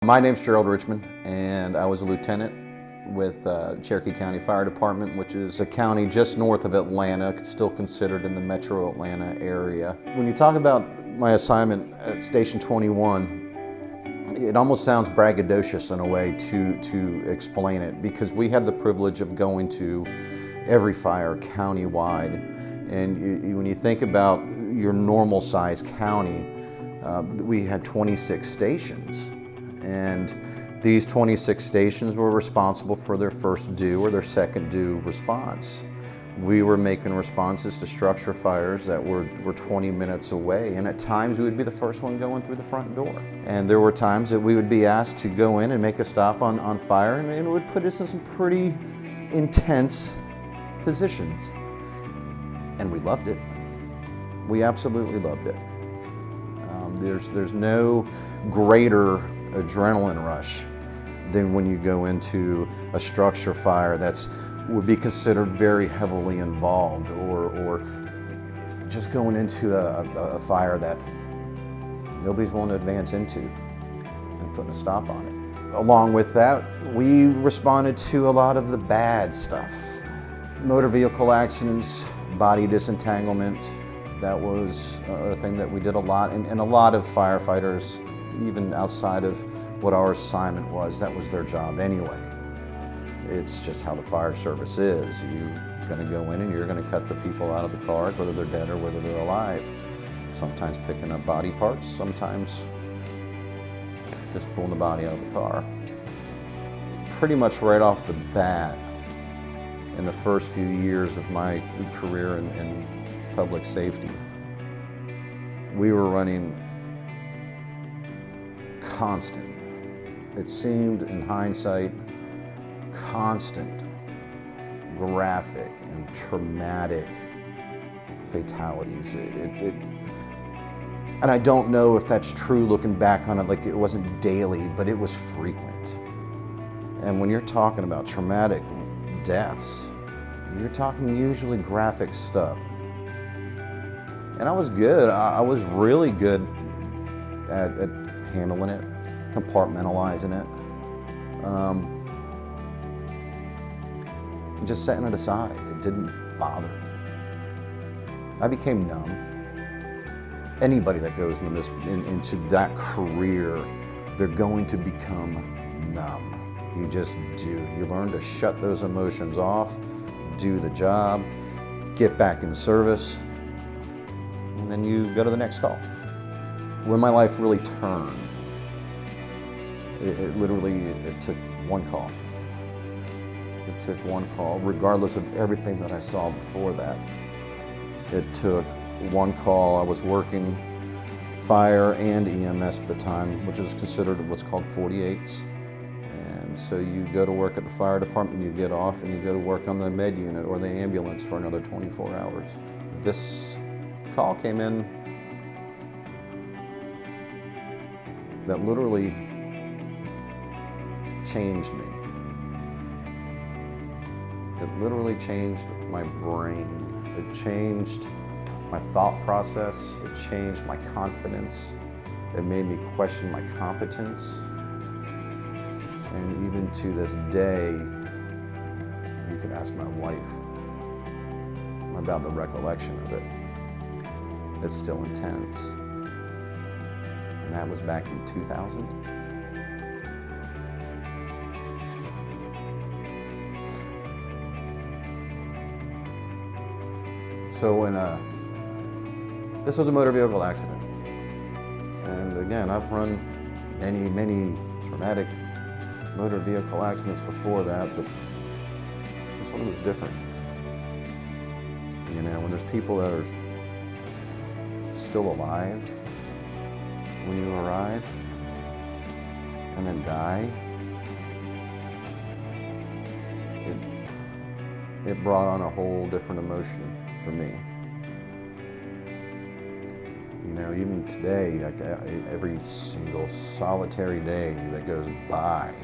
My name's Gerald Richmond, and I was a lieutenant with Cherokee County Fire Department, which is a county just north of Atlanta, still considered in the metro Atlanta area. When you talk about my assignment at Station 21, it almost sounds braggadocious in a way to explain it, because we had the privilege of going to every fire countywide. And when you think about your normal size county, we had 26 stations. And these 26 stations were responsible for their first due or their second due response. We were making responses to structure fires that were 20 minutes away, and at times we would be the first one going through the front door. And there were times that we would be asked to go in and make a stop on fire, and it would put us in some pretty intense positions. And we loved it. We absolutely loved it. There's no greater adrenaline rush than when you go into a structure fire would be considered very heavily involved, or just going into a fire that nobody's willing to advance into and putting a stop on it. Along with that, we responded to a lot of the bad stuff. Motor vehicle accidents, body disentanglement, that was a thing that we did a lot, and a lot of firefighters, even outside of what our assignment was, that was their job anyway. It's just how the fire service is. You're gonna go in and you're gonna cut the people out of the cars, whether they're dead or whether they're alive. Sometimes picking up body parts, sometimes just pulling the body out of the car. Pretty much right off the bat, in the first few years of my career in public safety, we were running constant. It seemed, in hindsight, constant, graphic and traumatic fatalities. And I don't know if that's true looking back on it, like it wasn't daily, but it was frequent. And when you're talking about traumatic deaths, you're talking usually graphic stuff. And I was good. I was really good at handling it, compartmentalizing it, just setting it aside. It didn't bother me. I became numb. Anybody that goes into that career, they're going to become numb. You just do. You learn to shut those emotions off, do the job, get back in service, and then you go to the next call. When my life really turned, it took one call. It took one call, regardless of everything that I saw before that. It took one call. I was working fire and EMS at the time, which is considered what's called 48s. And so you go to work at the fire department, you get off, and you go to work on the med unit or the ambulance for another 24 hours. This call came in that literally changed me. It literally changed my brain. It changed my thought process. It changed my confidence. It made me question my competence. And even to this day, you can ask my wife about the recollection of it. It's still intense. And that was back in 2000. So this was a motor vehicle accident. And again, I've run many traumatic motor vehicle accidents before that, but this one was different. You know, when there's people that are still alive when you arrive and then die, it brought on a whole different emotion for me. You know, even today, like every single solitary day that goes by,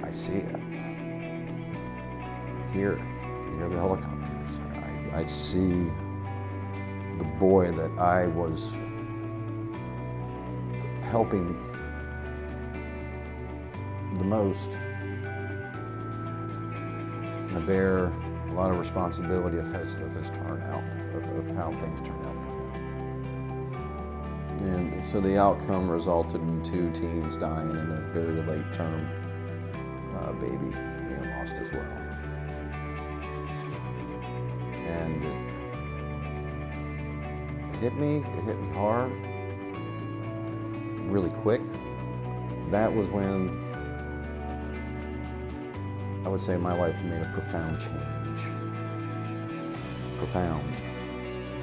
I see it. I hear it. I can hear the helicopters. I see the boy that I was helping the most. I bear a lot of responsibility of his turnout, of how things turned out for him. And so the outcome resulted in 2 teens dying and a very late term baby being lost as well. And it hit me hard, really quick. That was when I would say my life made a profound change. Profound.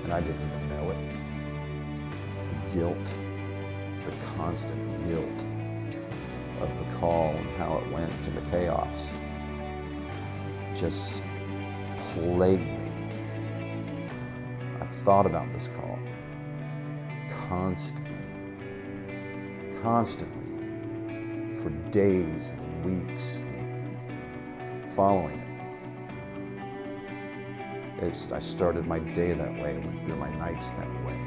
And I didn't even know it. The guilt, the constant guilt of the call and how it went and the chaos just plagued me. I thought about this call constantly, for days and weeks following it. I started my day that way, went through my nights that way.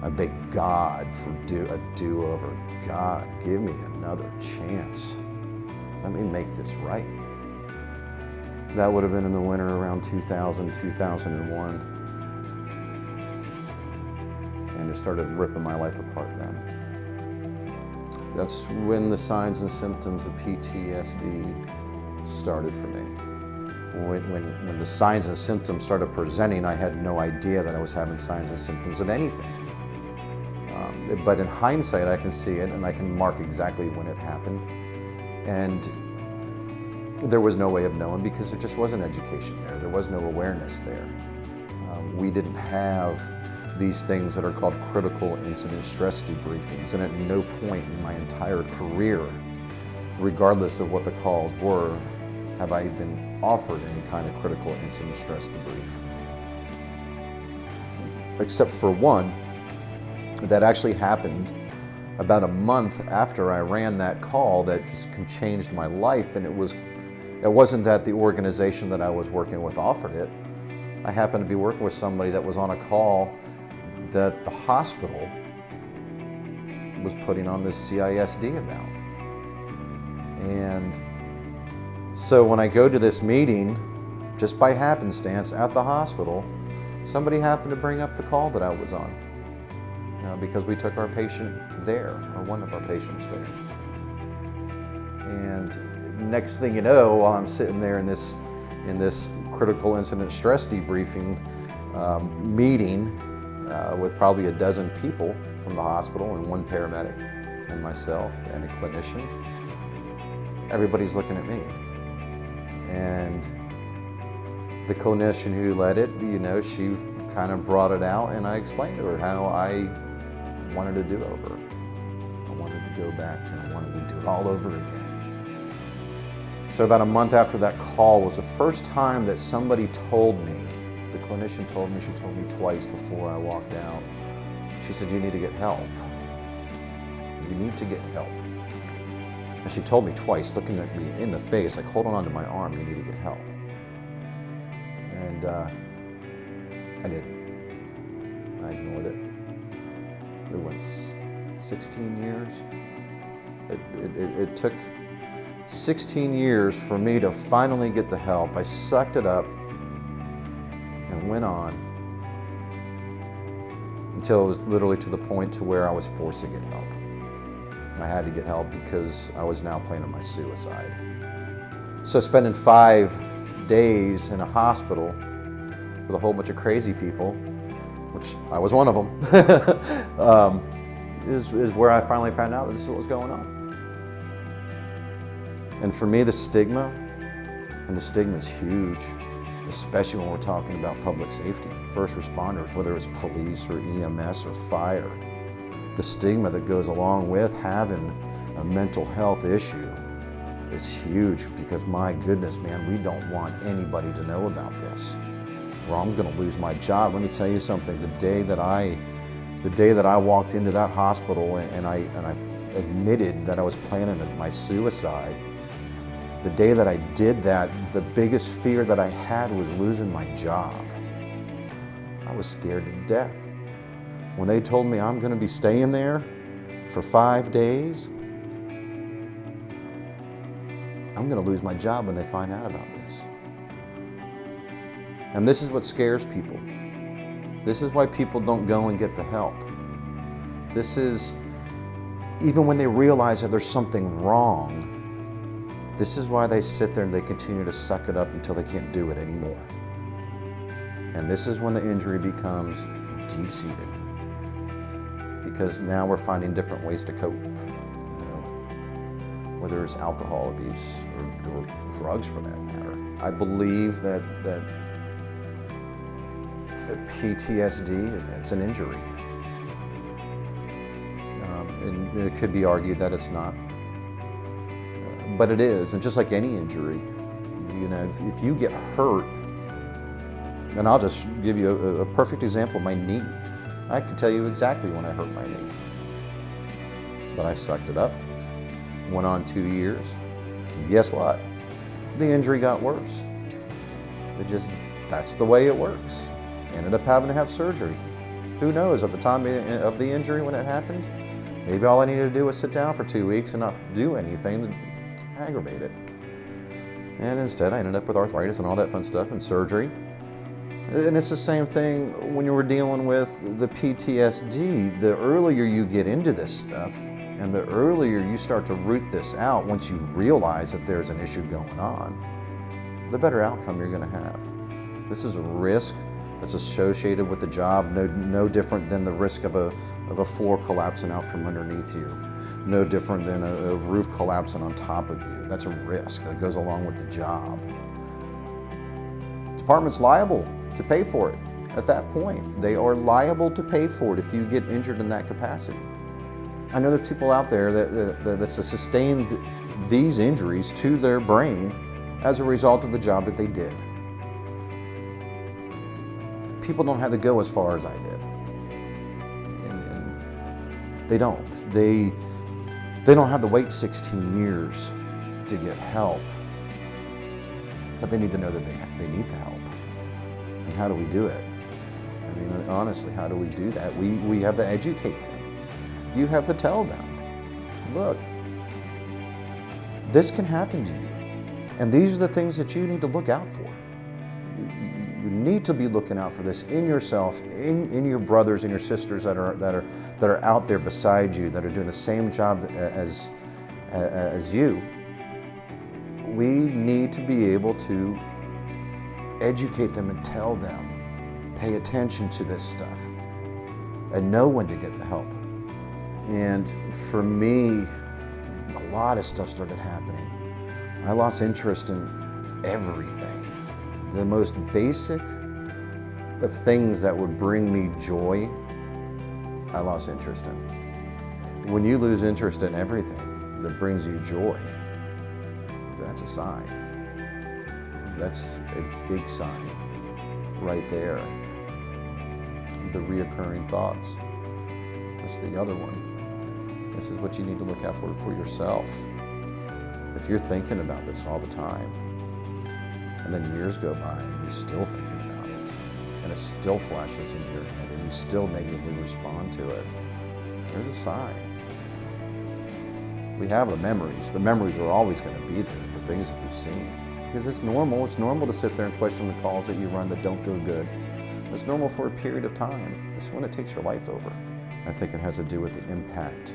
I begged God for a do-over. God, give me another chance. Let me make this right. That would have been in the winter around 2000, 2001. And it started ripping my life apart then. That's when the signs and symptoms of PTSD started for me. When the signs and symptoms started presenting, I had no idea that I was having signs and symptoms of anything. But in hindsight, I can see it and I can mark exactly when it happened. And there was no way of knowing because there just wasn't education there. There was no awareness there. We didn't have these things that are called critical incident stress debriefings. And at no point in my entire career, regardless of what the calls were, have I been offered any kind of critical incident stress debrief. Except for one that actually happened about a month after I ran that call that just changed my life. And it wasn't that the organization that I was working with offered it. I happened to be working with somebody that was on a call that the hospital was putting on this CISD about. And so when I go to this meeting, just by happenstance at the hospital, somebody happened to bring up the call that I was on. Because we took our patient there, or one of our patients there. And next thing you know, while I'm sitting there in this critical incident stress debriefing meeting with probably a dozen people from the hospital and one paramedic and myself and a clinician, everybody's looking at me. And the clinician who led it, she kind of brought it out, and I explained to her how I wanted a do-over. I wanted to go back and I wanted to do it all over again. So about a month after that call was the first time that somebody told me, the clinician told me, she told me twice before I walked out, she said, "You need to get help. You need to get help." And she told me twice, looking at me in the face, like holding onto my arm, "You need to get help." And I didn't. I ignored it. It was 16 years. It took 16 years for me to finally get the help. I sucked it up and went on until it was literally to the point to where I was forced to get help. I had to get help because I was now planning my suicide. So spending 5 days in a hospital with a whole bunch of crazy people, which I was one of them, is where I finally found out that this is what was going on. And for me, the stigma is huge, especially when we're talking about public safety, first responders, whether it's police or EMS or fire. The stigma that goes along with having a mental health issue is huge because, my goodness, man, we don't want anybody to know about this. Or I'm going to lose my job. Let me tell you something. The day that I walked into that hospital and I admitted that I was planning my suicide, the day that I did that, the biggest fear that I had was losing my job. I was scared to death. When they told me I'm going to be staying there for 5 days, I'm going to lose my job when they find out about this. And this is what scares people. This is why people don't go and get the help. This is, even when they realize that there's something wrong, this is why they sit there and they continue to suck it up until they can't do it anymore. And this is when the injury becomes deep-seated. Because now we're finding different ways to cope. Whether it's alcohol abuse or drugs for that matter. I believe that PTSD, it's an injury. And it could be argued that it's not, but it is. And just like any injury, if you get hurt, and I'll just give you a perfect example, my knee. I can tell you exactly when I hurt my knee. But I sucked it up, went on 2 years, and guess what? The injury got worse. That's the way it works. Ended up having to have surgery. Who knows, at the time of the injury when it happened, maybe all I needed to do was sit down for 2 weeks and not do anything to aggravate it. And instead I ended up with arthritis and all that fun stuff and surgery. And it's the same thing when you were dealing with the PTSD. The earlier you get into this stuff and the earlier you start to root this out, once you realize that there's an issue going on, the better outcome you're going to have. This is a risk that's associated with the job, no different than the risk of a floor collapsing out from underneath you, no different than a roof collapsing on top of you. That's a risk that goes along with the job. The department's liable to pay for it. At that point, they are liable to pay for it if you get injured in that capacity. I know there's people out there that sustained these injuries to their brain as a result of the job that they did. People don't have to go as far as I did. And they don't. They don't have to wait 16 years to get help. But they need to know that they need the help. And how do we do it? I mean, honestly, how do we do that? We have to educate them. You have to tell them, look, this can happen to you. And these are the things that you need to look out for. You need to be looking out for this in yourself, in your brothers and your sisters that are out there beside you, that are doing the same job as you. We need to be able to educate them and tell them, pay attention to this stuff, and know when to get the help. And for me, a lot of stuff started happening. I lost interest in everything. The most basic of things that would bring me joy, I lost interest in. When you lose interest in everything that brings you joy, that's a sign. That's a big sign right there. The reoccurring thoughts. That's the other one. This is what you need to look out for yourself. If you're thinking about this all the time, and then years go by and you're still thinking about it, and it still flashes into your head, and you still negatively respond to it, there's a sign. We have the memories. The memories are always going to be there, the things that we've seen. Because it's normal. It's normal to sit there and question the calls that you run that don't go good. It's normal for a period of time. It's when it takes your life over. I think it has to do with the impact,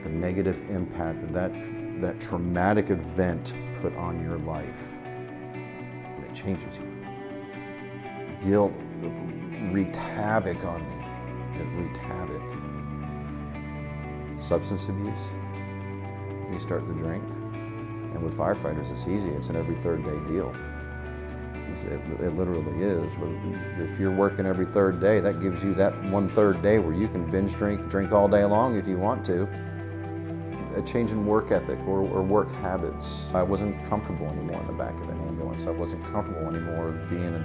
the negative impact that traumatic event put on your life. And it changes you. Guilt wreaked havoc on me. It wreaked havoc. Substance abuse. You start to drink. And with firefighters, it's easy. It's an every third day deal. It literally is. If you're working every third day, that gives you that 1/3 day where you can binge drink all day long if you want to. A change in work ethic or work habits. I wasn't comfortable anymore in the back of an ambulance. I wasn't comfortable anymore being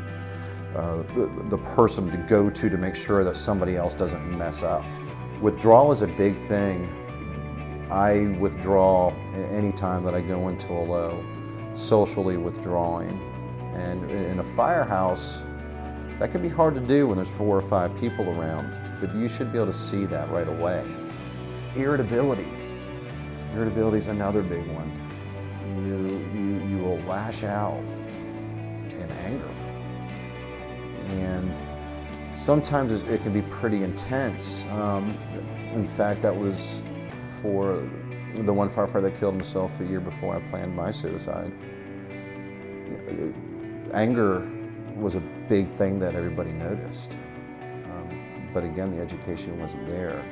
the person to go to make sure that somebody else doesn't mess up. Withdrawal is a big thing. I withdraw any time that I go into a low, socially withdrawing. And in a firehouse, that can be hard to do when there's 4 or 5 people around, but you should be able to see that right away. Irritability. Irritability is another big one. You will lash out in anger. And sometimes it can be pretty intense. In fact, that was for the one firefighter that killed himself a year before I planned my suicide. Anger was a big thing that everybody noticed. But again, the education wasn't there.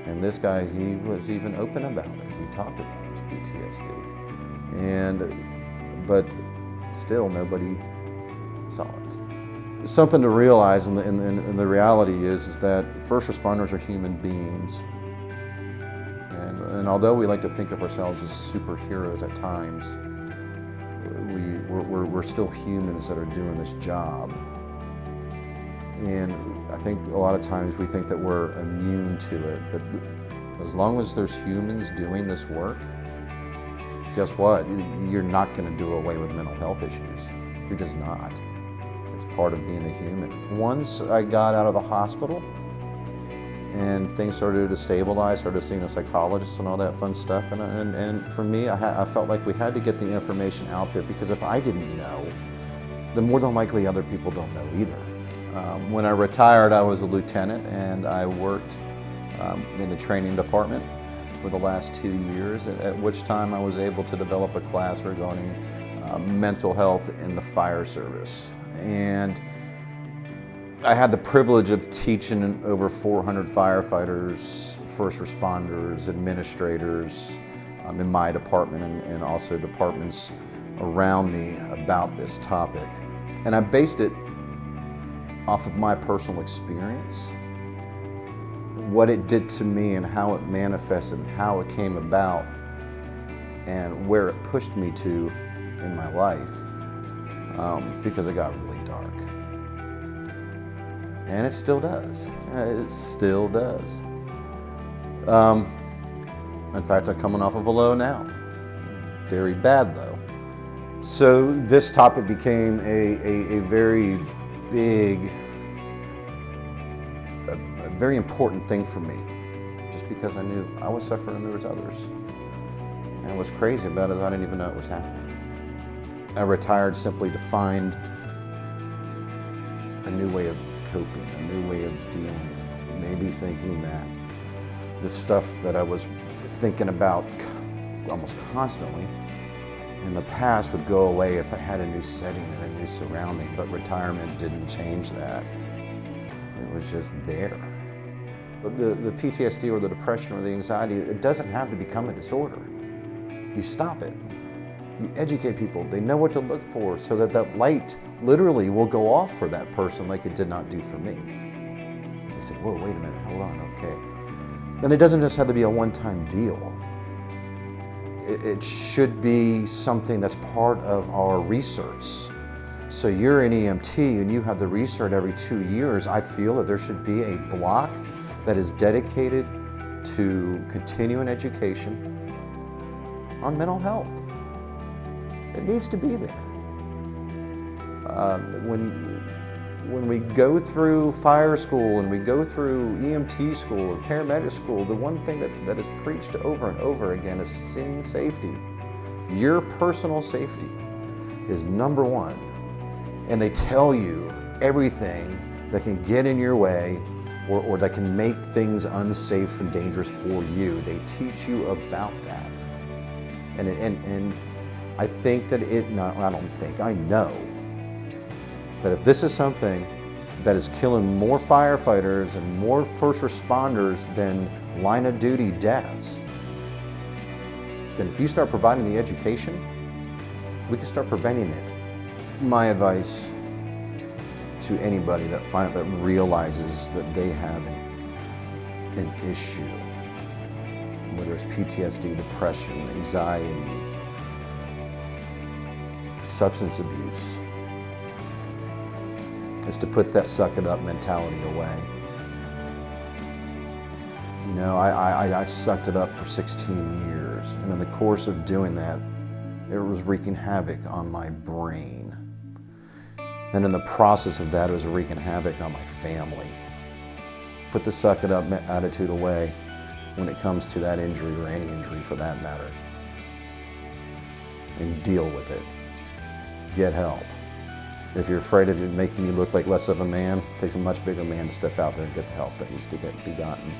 And this guy, he was even open about it. He talked about his PTSD. But still, nobody saw it. Something to realize, and the reality is that first responders are human beings. And although we like to think of ourselves as superheroes at times, we're still humans that are doing this job. And I think a lot of times we think that we're immune to it, but as long as there's humans doing this work, guess what? You're not going to do away with mental health issues. You're just not. It's part of being a human. Once I got out of the hospital and things started to stabilize, started seeing a psychologist and all that fun stuff, and for me, I felt like we had to get the information out there, because if I didn't know, then more than likely other people don't know either. When I retired, I was a lieutenant, and I worked in the training department for the last 2 years, at which time I was able to develop a class regarding mental health in the fire service. And I had the privilege of teaching over 400 firefighters, first responders, administrators in my department, and also departments around me about this topic. And I based it off of my personal experience, what it did to me and how it manifested and how it came about and where it pushed me to in my life, because it got really dark. And it still does. It still does. In fact, I'm coming off of a low now. Very bad low. So this topic became a very big, a very important thing for me, just because I knew I was suffering and there was others. And what's crazy about it is I didn't even know it was happening. I retired simply to find a new way of coping, a new way of dealing, maybe thinking that the stuff that I was thinking about almost constantly in the past would go away if I had a new setting and a new surrounding, but retirement didn't change that. It was just there. The PTSD or the depression or the anxiety, it doesn't have to become a disorder. You stop it. You educate people. They know what to look for, so that that light literally will go off for that person like it did not do for me. You say, whoa, wait a minute, hold on, okay. And it doesn't just have to be a one-time deal. It should be something that's part of our research. So you're an EMT and you have the research every 2 years. I feel that there should be a block that is dedicated to continuing education on mental health. It needs to be there. When we go through fire school and we go through EMT school or paramedic school, the one thing that is preached over and over again is seeing safety. Your personal safety is number one. And they tell you everything that can get in your way or that can make things unsafe and dangerous for you. They teach you about that. And I think that I know that if this is something that is killing more firefighters and more first responders than line of duty deaths, then if you start providing the education, we can start preventing it. My advice to anybody that realizes that they have an issue, whether it's PTSD, depression, anxiety, substance abuse, is to put that suck it up mentality away. You know, I sucked it up for 16 years, and in the course of doing that, it was wreaking havoc on my brain. And in the process of that, it was wreaking havoc on my family. Put the suck it up attitude away when it comes to that injury, or any injury for that matter, and deal with it. Get help. If you're afraid of it making you look like less of a man, it takes a much bigger man to step out there and get the help that needs to be gotten.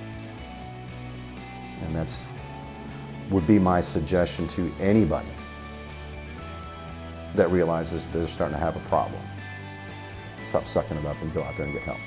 And that's would be my suggestion to anybody that realizes they're starting to have a problem. Stop sucking it up and go out there and get help.